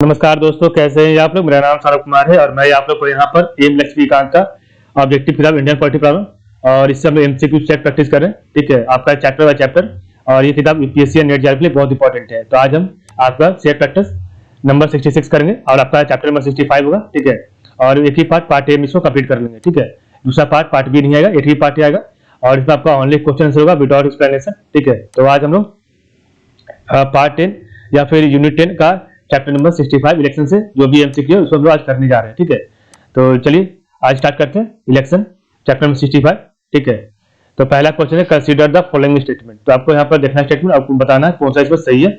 नमस्कार दोस्तों, कैसे हैं आप लोग। मेरा नाम सौरभ कुमार है और मैं आप लोग को यहाँ पर एम लक्ष्मीकांत का ऑब्जेक्टिव किताब इंडियन पॉलिटी प्रॉब्लम और इससे हम लोग एमसीक्यू चेक प्रैक्टिस कर रहे हैं। ठीक है, आपका चैप्टर बाय चैप्टर और ये किताब यूपीएससी नेट जेआरएफ के लिए बहुत इंपॉर्टेंट है। तो आज हम आपका सेट प्रैक्टिस नंबर 66 करेंगे और आपका चैप्टर नंबर 65 होगा। ठीक है, और एक ही पार्ट ए में इसको कंप्लीट कर लेंगे। ठीक है, दूसरा पार्ट बी नहीं आएगा, एक ही पार्ट आएगा और इसमें आपका ओनली क्वेश्चन आंसर होगा विदाउट एक्सप्लेनेशन। ठीक है, तो आज हम लोग पार्ट 10 या फिर यूनिट 10 का चैप्टर नंबर 65 इलेक्शन से जो भी एमसीक्यू है उसको हम लोग आज करने जा रहे हैं। ठीक है, तो चलिए आज स्टार्ट करते हैं इलेक्शन चैप्टर नंबर 65। ठीक है, तो पहला क्वेश्चन है कंसीडर द फॉलोइंग स्टेटमेंट। तो आपको यहाँ पर देखना स्टेटमेंट, आपको बताना है कौन सा इसमें सही है।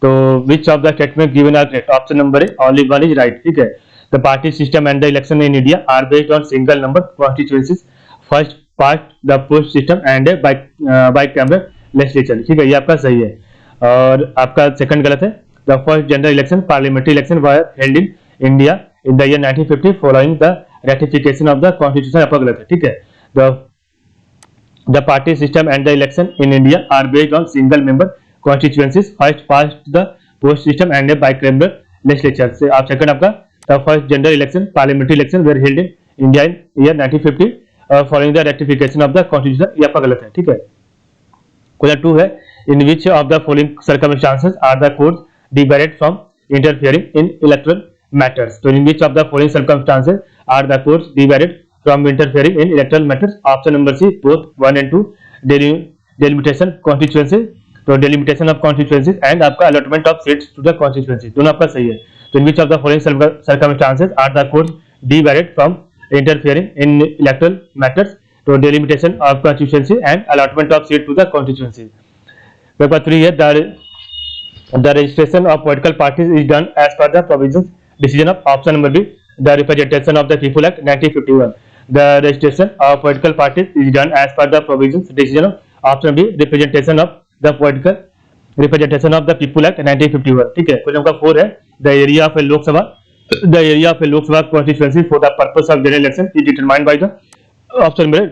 तो which of the statement given are correct, option number A only one is right. ठीक है, the party system and the election in India are based on single number constituencies, first past the post system and bicameral legislature. ठीक है, ये आपका सही है और आपका सेकंड गलत है। The first general election, parliamentary election, were held in India in the year 1950 following the ratification of the constitution। आपका गलत है। ठीक है, the party system and the election in India are based on single member constituencies, first past the post system and a bicameral legislature। से आप second आपका the first general election, parliamentary election were held in India in year 1950 following the ratification of the constitution। ये आपका गलत है। ठीक है, question 2 है in which of the following circumstances are the courts debarred from interfering in electoral matters। तो in which of the following circumstances are the courts debarred from interfering in electoral matters? Option number C both 1 and 2, delimitation constituency, तो delimitation of constituencies and आपका allotment of seats to the constituency, दोनों आपका सही है। तो in which of the following circumstances are the courts debarred from interfering in electoral matters? तो delimitation of constituency and allotment of seats to the constituency। Paper 3 है the registration of political parties is done as per the provisions decision of option number B, the Representation of the People Act 1951। the registration of political parties is done as per the provisions decision of option B, Representation of the People Act 1951। ठीक है, question number 4 है the area of a Lok Sabha constituency for the purpose of general election is determined by the option number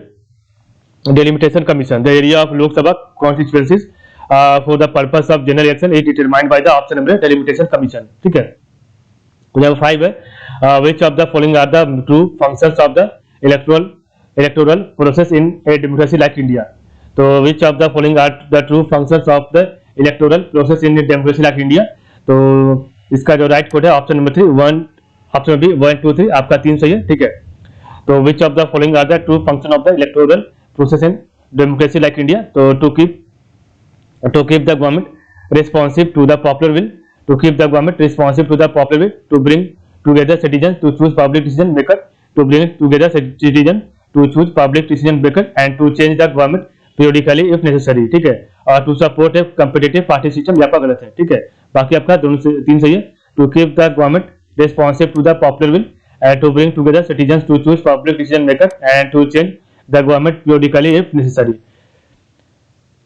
delimitation commission। the area of Lok Sabha constituencies for the purpose of general election is determined by the option number delimitation commission। ठीक है, question 5 है which of the following are the true functions of the electoral process in a democracy like India। तो which of the following are the true functions of the electoral process in a democracy like India। तो इसका जो right code है option number 3 1, option B 1 2 3, आपका 3 सही है। ठीक है, तो which of the following are the true function of the electoral process in democracy like India। तो to keep the government responsive to the popular will, to keep the government responsive to the popular will, to bring together citizens to choose public decision maker, to bring together citizens to choose public decision maker and to change the government periodically if necessary। ठीक है, और to support a competitive party system, ये आपका गलत है। ठीक है, बाकी आपका दोनों से 3 सही है। to keep the government responsive to the popular will and to bring together citizens to choose public decision maker and to change the government periodically if necessary।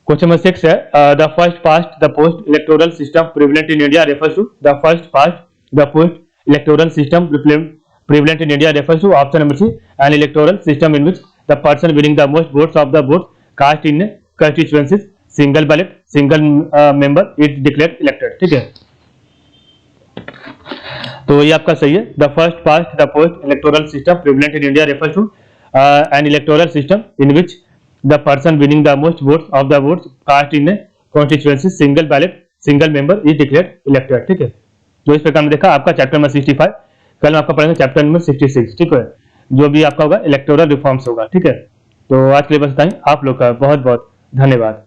Question number 6 है the first past the post electoral system prevalent in India refers to, the first past the post electoral system prevalent in India refers to option number C, an electoral system in which the person winning the most votes of the votes cast in constituencies single ballot single member is declared elected। ठीक है, तो ये आपका सही है। the first past the post electoral system prevalent in India refers to an electoral system in which the person winning the most votes of the votes cast in a constituency single ballot single member is declared elected। ठीक है, तो इस प्रकार में देखा आपका chapter number 65। कल आपका पढ़ेंगे चैप्टर नंबर 66। ठीक है, जो भी आपका होगा इलेक्टोरल रिफॉर्म्स होगा। ठीक है, तो आज के लिए बस इतना ही। आप लोग का बहुत बहुत धन्यवाद।